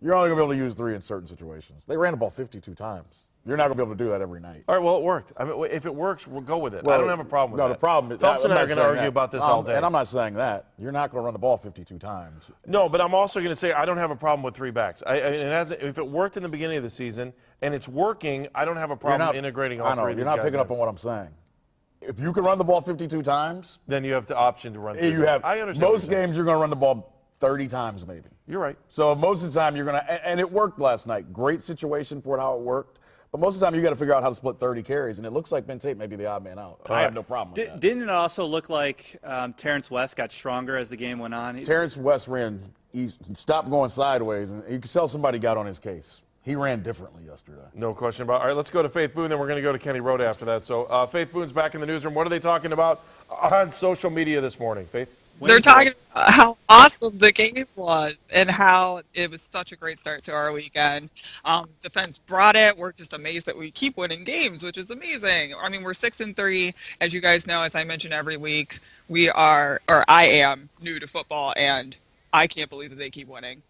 You're only going to be able to use 3 in certain situations. They ran the ball 52 times. You're not going to be able to do that every night. All right, well, it worked. I mean, if it works, we'll go with it. I don't have a problem with that. No, the problem is Phelps and I are going to argue about this all day. And I'm not saying that. You're not going to run the ball 52 times. No, but I'm also going to say I don't have a problem with 3 backs. If it worked in the beginning of the season and it's working, I don't have a problem integrating all 3 of these guys. You're not picking up on what I'm saying. If you can run the ball 52 times, then you have the option to run. I understand. Most games you're going to run the ball 30 times maybe. You're right. So most of the time you're going to, and it worked last night. Great situation for it, how it worked. But most of the time you got to figure out how to split 30 carries, and it looks like Ben Tate may be the odd man out. I have no problem with that. Didn't it also look like Terrence West got stronger as the game went on? Terrence West stopped going sideways, and you could tell somebody got on his case. He ran differently yesterday. No question about it. All right, let's go to Faith Boone, then we're going to go to Kenny Rhoda after that. So Faith Boone's back in the newsroom. What are they talking about on social media this morning, Faith? They're talking about how awesome the game was and how it was such a great start to our weekend. Defense brought it. We're just amazed that we keep winning games, which is amazing. I mean, we're 6-3. As you guys know, as I mention every week, I am new to football, and I can't believe that they keep winning.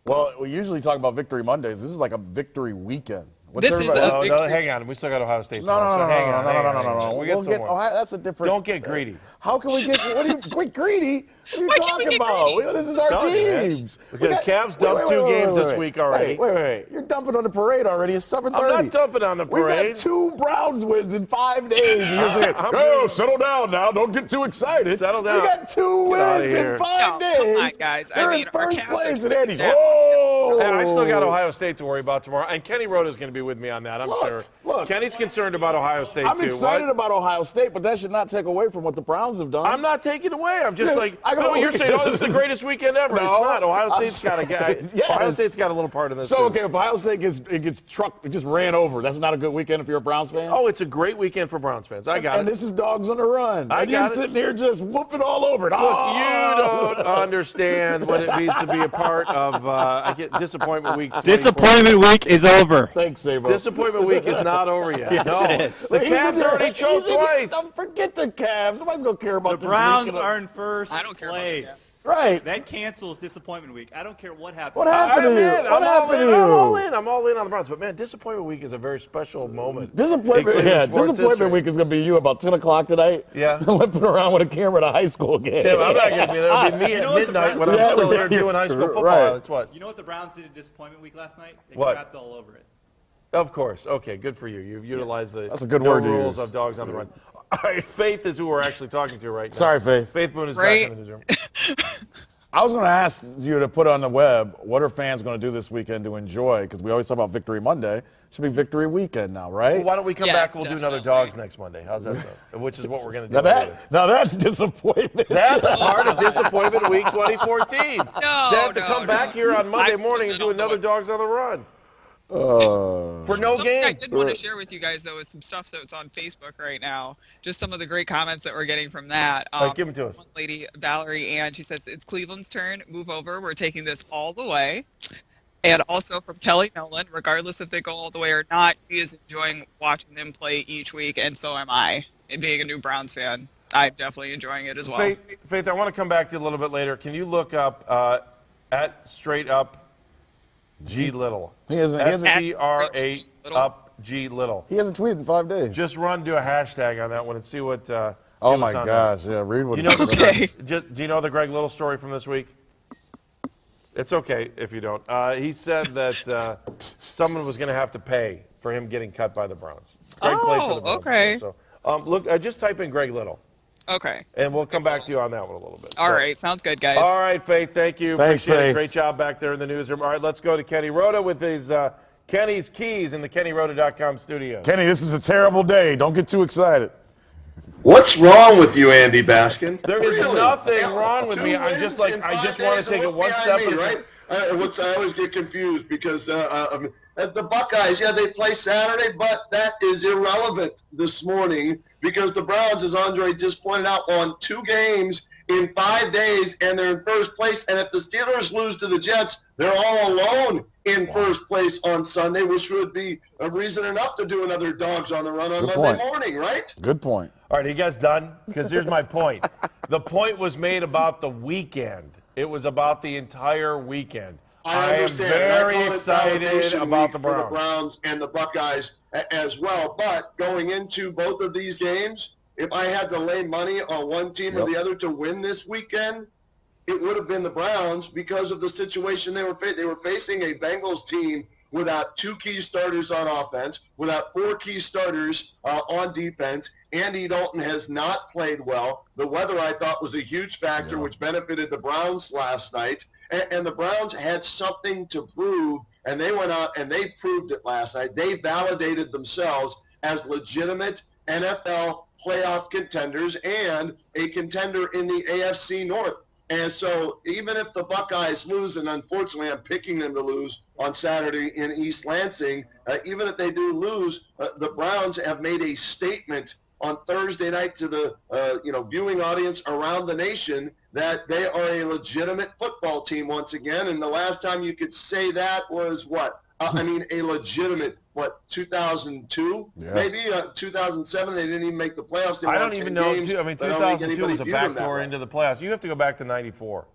Well, we usually talk about Victory Mondays. This is like a victory weekend. Hang on. We still got Ohio State. No. We'll get Ohio. That's a different. Don't get greedy. How can we get? Quit greedy? What are you talking about? This is our teams. The Cavs dumped 2 games this week already. Wait. You're dumping on the parade already. It's 7:30. I'm not dumping on the parade. We got 2 Browns wins in 5 days. And you're saying, "Oh, settle down now. Don't get too excited." Settle down. We got 2 wins in 5 days. Come on, guys. They're in first place, and Andy's. And I still got Ohio State to worry about tomorrow. And Kenny Rhoda is going to be with me on that, I'm sure. Look, Kenny's concerned about Ohio State, I'm too. excited about Ohio State, but that should not take away from what the Browns have done. I'm not taking away. I'm just you're saying, this is the greatest weekend ever. No, it's not. Ohio State's got Ohio State's got a little part of this. So, okay, if Ohio State gets trucked, it just ran over, that's not a good weekend if you're a Browns fan? Oh, it's a great weekend for Browns fans. I got it. And this is Dogs on the Run. You're sitting here just whooping all over it. Look, you don't understand what it means to be a part of I get Disappointment Week. Disappointment Week is over. Thanks, Sabo. Disappointment Week is not over yet. Yes, no. it is. The Cavs already choked twice. Don't forget the Cavs. Nobody's going to care about the this Browns are in first I don't care place. about Right. That cancels Disappointment Week. I don't care what happens. What happened to you? What happened to you? I'm all in on the Browns. But, man, Disappointment Week is a very special moment. Disappointment Week is going to be you about 10 o'clock tonight. Yeah. Limping around with a camera at a high school game. Tim, I'm not going to be there. It'll be me at midnight when I'm still there doing high school football. Right. That's what. You know what the Browns did at Disappointment Week last night? They What? crapped all over it. Of course. Okay, good for you. You've utilized the That's a good word to rules use. of Dogs on the Run. All right, Faith is who we're actually talking to right now. Sorry, Faith. Faith Boone is Right. back in the newsroom. I was going to ask you to put on the web, what are fans going to do this weekend to enjoy? Because we always talk about Victory Monday. It should be Victory Weekend now, right? Well, why don't we come Yes, back and we'll do another definitely. Dogs next Monday? How's that sound? Which is what we're going to do. Now that's disappointment. That's a part of Disappointment Week 2014. They have to come back here on Monday morning and do another Dogs on the Run. For no Something game. I did want to share with you guys, though, is some stuff that's on Facebook right now. Just some of the great comments that we're getting from that. All right, give them to us. One lady, Valerie Ann, she says, it's Cleveland's turn. Move over. We're taking this all the way. And also from Kelly Nolan, regardless if they go all the way or not, she is enjoying watching them play each week, and so am I. And being a new Browns fan, I'm definitely enjoying it as well. Faith, I want to come back to you a little bit later. Can you look up at Straight Up G Little? He hasn't STRA up G Little. He hasn't tweeted in 5 days. Just do a hashtag on that one and see what. Oh my gosh! Yeah, read what. You know, Okay. do you know the Greg Little story from this week? It's okay if you don't. He said that someone was going to have to pay for him getting cut by the Browns. Greg played for the Browns. Okay. So look, just type in Greg Little. Okay. And we'll come back to you on that one a little bit. All right. Sounds good, guys. All right, Faith. Thank you. Thanks, Appreciate it. Faith. Great job back there in the newsroom. All right, let's go to Kenny Rhoda with his Kenny's Keys in the KennyRhoda.com studio. Kenny, this is a terrible day. Don't get too excited. What's wrong with you, Andy Baskin? There is Really? nothing wrong with me. I'm just like, in I 5 just want days to take to it look one step behind at a me, time. right? I always get confused because the Buckeyes, they play Saturday, but that is irrelevant this morning because the Browns, as Andre just pointed out, won 2 games in 5 days, and they're in first place. And if the Steelers lose to the Jets, they're all alone in first place on Sunday, which would be a reason enough to do another Dogs on the Run on Monday morning, right? Good point. All right, are you guys done? Because here's my point. The point was made about the weekend. It was about the entire weekend. I am understand. very I call it excited validation about week the for the Browns. Browns and the Buckeyes as well. But going into both of these games, if I had to lay money on one team or the other to win this weekend, it would have been the Browns because of the situation they were facing. They were facing a Bengals team without 2 key starters on offense, without 4 key starters on defense. Andy Dalton has not played well. The weather, I thought, was a huge factor, which benefited the Browns last night. And the Browns had something to prove, and they went out and they proved it last night. They validated themselves as legitimate NFL playoff contenders and a contender in the AFC North. And so even if the Buckeyes lose, and unfortunately I'm picking them to lose on Saturday in East Lansing, even if they do lose, the Browns have made a statement on Thursday night to the viewing audience around the nation that they are a legitimate football team once again. And the last time you could say that was what? A legitimate, 2002? Maybe 2007. They didn't even make the playoffs. They I won don't 10 even know. games, 2002 was a beat them that backdoor way. into the playoffs. You have to go back to '94.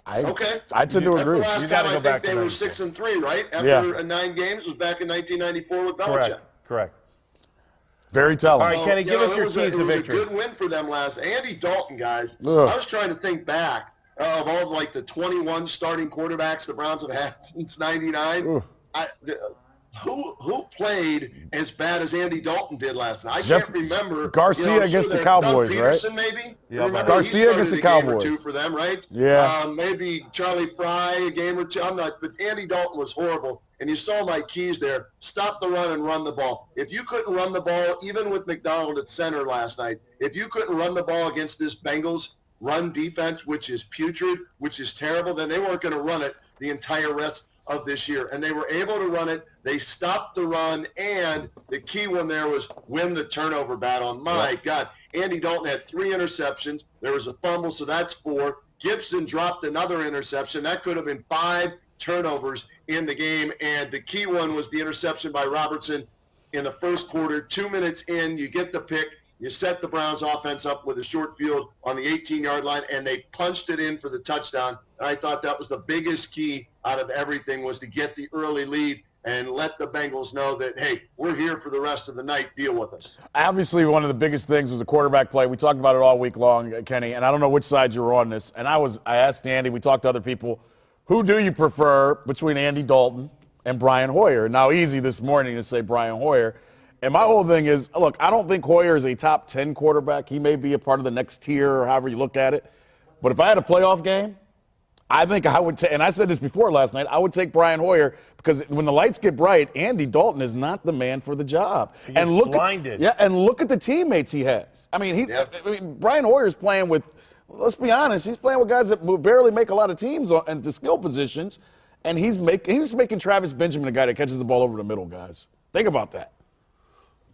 I tend to That's agree. the last You gotta time go I back think to they were 94. 6-3, right? After 9 games was back in 1994 with Belichick. Correct. Very telling. All right, Kenny, give us your keys to victory. It was a good win for them last. Andy Dalton, guys. Ugh. I was trying to think back of all the 21 starting quarterbacks the Browns have had since '99. Who played as bad as Andy Dalton did last night? I can't remember. Garcia against the Cowboys, Doug right? Peterson, maybe? Yeah, Remember, Garcia he against the started a game or Cowboys. 2 for them, right? Yeah. Maybe Charlie Fry a game or 2. I'm not, but Andy Dalton was horrible. And you saw my keys there. Stop the run and run the ball. If you couldn't run the ball, even with McDonald at center last night, if you couldn't run the ball against this Bengals run defense, which is putrid, which is terrible, then they weren't going to run it the entire rest of this year. And they were able to run it. They stopped the run, and the key one there was win the turnover battle. And my God, Andy Dalton had 3 interceptions. There was a fumble, so that's 4. Gibson dropped another interception. That could have been 5 turnovers in the game, and the key one was the interception by Robertson in the first quarter. 2 minutes in, you get the pick. You set the Browns offense up with a short field on the 18-yard line, and they punched it in for the touchdown. And I thought that was the biggest key out of everything, was to get the early lead and let the Bengals know that, hey, we're here for the rest of the night. Deal with us. Obviously, one of the biggest things was the quarterback play. We talked about it all week long, Kenny, and I don't know which side you were on this. And I asked Andy, we talked to other people, who do you prefer between Andy Dalton and Brian Hoyer? Now, easy this morning to say Brian Hoyer. And my whole thing is, look, I don't think Hoyer is a top 10 quarterback. He may be a part of the next tier or however you look at it. But if I had a playoff game, I think I would take, and I said this before last night, I would take Brian Hoyer because when the lights get bright, Andy Dalton is not the man for the job. He's blinded. And look at the teammates he has. I mean, Brian Hoyer is playing with, let's be honest, he's playing with guys that barely make a lot of teams and the skill positions, and he's making Travis Benjamin a guy that catches the ball over the middle, guys. Think about that.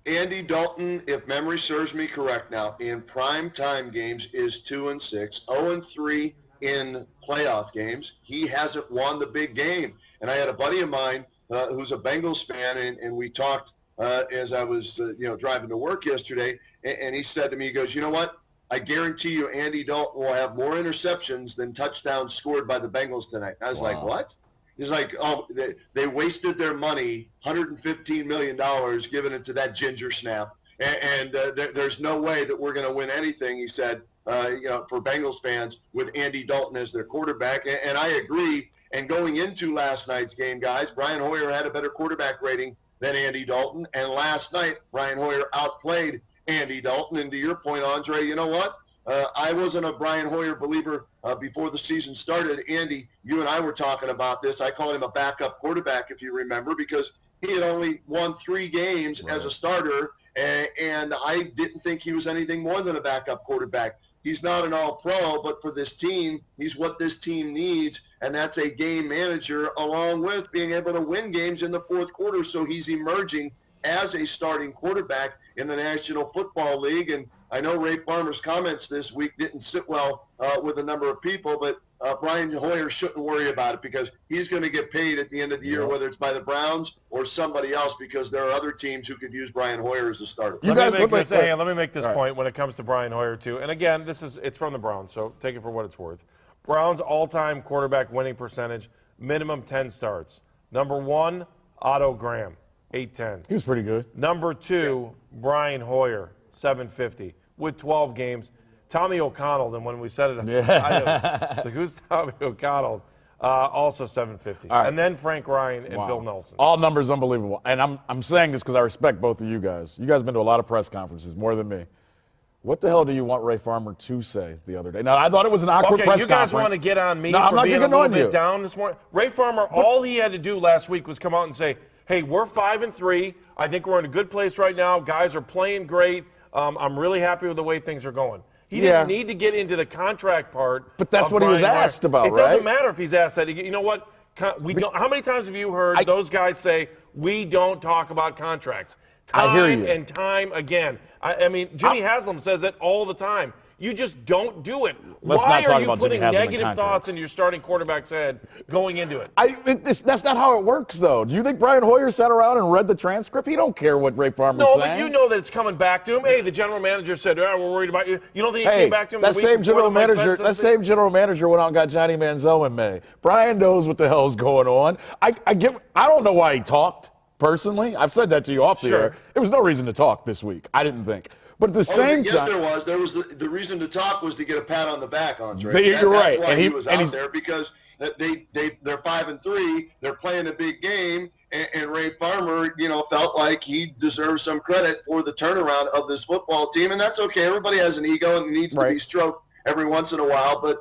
Andy Dalton, if memory serves me correct now, in primetime games is 2-6, 0-3 in playoff games. He hasn't won the big game. And I had a buddy of mine who's a Bengals fan, and we talked as I was driving to work yesterday, and he said to me, he goes, you know what? I guarantee you Andy Dalton will have more interceptions than touchdowns scored by the Bengals tonight. I was like, what? He's like, oh, they wasted their money, $115 million, giving it to that ginger snap. And there's no way that we're going to win anything, he said, for Bengals fans with Andy Dalton as their quarterback. And I agree. And going into last night's game, guys, Brian Hoyer had a better quarterback rating than Andy Dalton. And last night, Brian Hoyer outplayed Andy Dalton. And to your point, Andre, you know what? I wasn't a Brian Hoyer believer before the season started. Andy, you and I were talking about this. I called him a backup quarterback, if you remember, because he had only won 3 games as a starter, and I didn't think he was anything more than a backup quarterback. He's not an all-pro, but for this team, he's what this team needs, and that's a game manager along with being able to win games in the fourth quarter. So he's emerging as a starting quarterback in the National Football League. And I know Ray Farmer's comments this week didn't sit well with a number of people, but Brian Hoyer shouldn't worry about it because he's going to get paid at the end of the year, whether it's by the Browns or somebody else, because there are other teams who could use Brian Hoyer as a starter. Let me make this point when it comes to Brian Hoyer, too. And again, it's from the Browns, so take it for what it's worth. Browns all-time quarterback winning percentage, minimum 10 starts. Number 1, Otto Graham, 810. He was pretty good. Number 2, Brian Hoyer, 750, with 12 games. Tommy O'Connell, and when we said it, it's like, who's Tommy O'Connell? Also 750. All right. And then Frank Ryan and Wow. Bill Nelson. All numbers unbelievable. And I'm saying this because I respect both of you guys. You guys have been to a lot of press conferences, more than me. What the hell do you want Ray Farmer to say the other day? Now, I thought it was an awkward press you guys conference. want to get on me No, I'm for not being a getting little on bit you. down this morning? Ray Farmer, all he had to do last week was come out and say, hey, we're 5-3. I think we're in a good place right now. Guys are playing great. I'm really happy with the way things are going. He didn't need to get into the contract part. But that's of what he was Brian Hoyer. asked about, It doesn't right? matter if he's asked that. You know what? We don't. How many times have you heard those guys say, we don't talk about contracts? I hear you. And time again. I mean, Jimmy Haslam says it all the time. You just don't do it. Let's Why not talk are you about Jimmy putting Haslam and negative contracts. thoughts into your starting quarterback's head going into it? That's not how it works, though. Do you think Brian Hoyer sat around and read the transcript? He don't care what Ray Farmer's No, saying. but you know that it's coming back to him. Hey, the general manager said, we're worried about you. You don't think he Hey, came back to him that the week same before general the Mike manager. Pence That thing? same general manager went out and got Johnny Manziel in May. Brian knows what the hell's going on. I don't know why he talked personally. I've said that to you off the air. There was no reason to talk this week. I didn't think. But at the same yes, time, there was the reason to talk was to get a pat on the back, Andre. You're right. That's why And he he- was and out he's- there because they're 5-3. They're playing a big game, and Ray Farmer, felt like he deserves some credit for the turnaround of this football team, and that's okay. Everybody has an ego and needs to be stroked every once in a while. But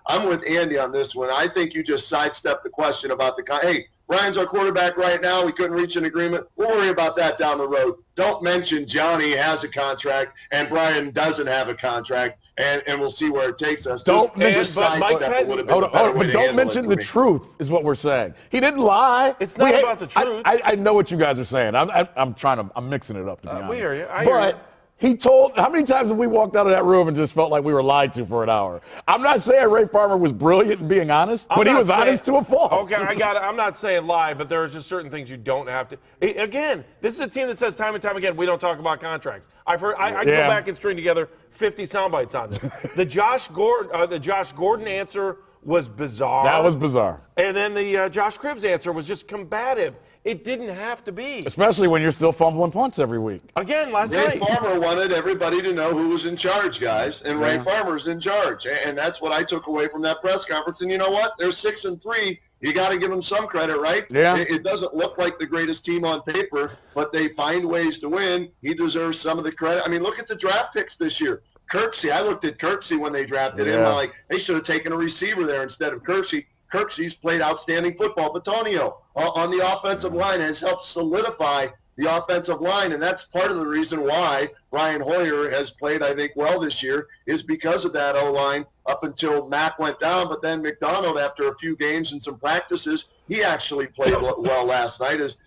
I'm with Andy on this one. I think you just sidestepped the question about hey, Brian's our quarterback right now. We couldn't reach an agreement. We'll worry about that down the road. Don't mention Johnny has a contract and Brian doesn't have a contract, and we'll see where it takes us. Don't mention- just but Mike sidestep Penn- would have been the better way but to don't handle mention it the for me. truth is what we're saying. He didn't lie. It's not about the truth. I know what you guys are saying. I'm mixing it up, to be honest. we hear you. I hear But you. he told, how many times have we walked out of that room and just felt like we were lied to for an hour? I'm not saying Ray Farmer was brilliant in being honest, but he was honest to a fault. Okay, I got it. I'm not saying lie, but there are just certain things you don't have to. Again, this is a team that says time and time again, we don't talk about contracts. I've heard. I can go back and string together 50 sound bites on this. The Josh Gordon answer was bizarre. That was bizarre. And then the Josh Cribbs answer was just combative. It didn't have to be. Especially when you're still fumbling punts every week. Again, last Ray night. Farmer wanted everybody to know who was in charge, guys, and Ray Farmer's in charge, and that's what I took away from that press conference. And you know what? They're 6-3. You got to give them some credit, right? Yeah. It doesn't look like the greatest team on paper, but they find ways to win. He deserves some of the credit. I mean, look at the draft picks this year. Kirksey, I looked at Kirksey when they drafted him. I'm like, they should have taken a receiver there instead of Kirksey. Kirksey's played outstanding football. Batonio on the offensive line has helped solidify the offensive line, and that's part of the reason why Brian Hoyer has played, I think, well this year, is because of that O-line up until Mack went down. But then McDonald, after a few games and some practices, he actually played well last night as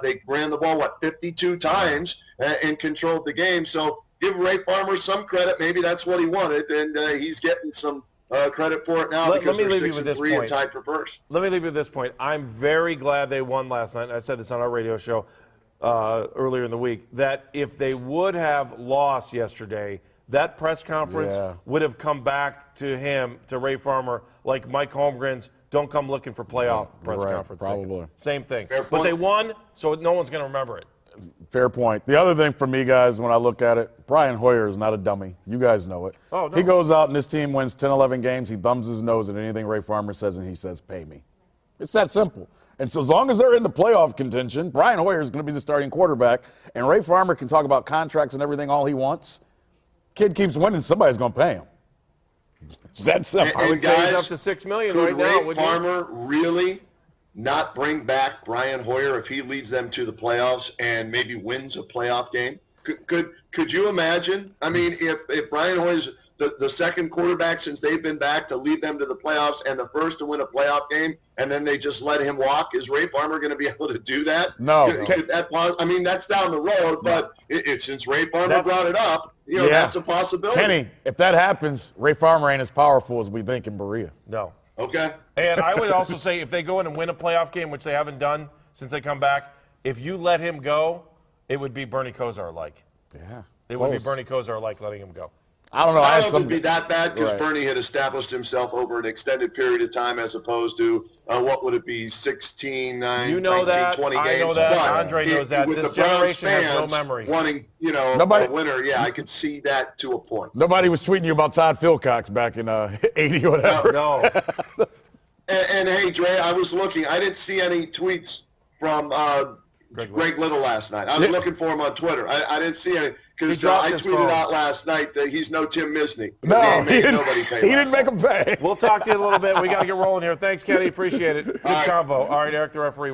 they ran the ball, 52 times and controlled the game. So give Ray Farmer some credit. Maybe that's what he wanted, and he's getting some credit for it now because let me they're leave you with this 6-3 and point. tied for first. Let me leave you with this point. I'm very glad they won last night. I said this on our radio show earlier in the week, that if they would have lost yesterday, that press conference would have come back to him, to Ray Farmer, like Mike Holmgren's don't come looking for playoff press conference. Probably. Tickets. Same thing. Fair But point. they won, so no one's going to remember it. Fair point. The other thing for me, guys, when I look at it, Brian Hoyer is not a dummy. You guys know it. Oh, no. He goes out and this team wins 10, 11 games. He thumbs his nose at anything Ray Farmer says, and he says, pay me. It's that simple. And so as long as they're in the playoff contention, Brian Hoyer is going to be the starting quarterback, and Ray Farmer can talk about contracts and everything all he wants. Kid keeps winning, somebody's going to pay him. It's that simple. I would And say he's guys, up to $6 million could right now. Ray wouldn't you? Farmer really not bring back Brian Hoyer if he leads them to the playoffs and maybe wins a playoff game? Could you imagine? I mean, if Brian Hoyer's the second quarterback since they've been back to lead them to the playoffs and the first to win a playoff game, and then they just let him walk, is Ray Farmer going to be able to do that? No. I mean, that's down the road, but since Ray Farmer brought it up, that's a possibility. Kenny, if that happens, Ray Farmer ain't as powerful as we think in Berea. No. Okay. And I would also say if they go in and win a playoff game, which they haven't done since they come back, if you let him go, it would be Bernie Kosar-like. Yeah. It would be Bernie Kosar-like letting him go. I don't know. I I don't had know if some. it'd be that bad because Right. Bernie had established himself over an extended period of time as opposed to, what would it be, 16, 9, You know 19, that. 20 I games. know that. But Andre knows that. With This the Browns generation has no fans memory. wanting, Nobody- a winner, yeah, I could see that to a point. Nobody was tweeting you about Todd Philcox back in 80 or whatever. No. And hey, Dre, I was looking. I didn't see any tweets from Greg Little last night. I was looking for him on Twitter. I didn't see any because dropped I his tweeted phone. out last night that he's no Tim Misney. No, he didn't, nobody pay he last didn't make him pay. We'll talk to you in a little bit. We got to get rolling here. Thanks, Kenny. Appreciate it. Good convo. All right, Eric, the referee.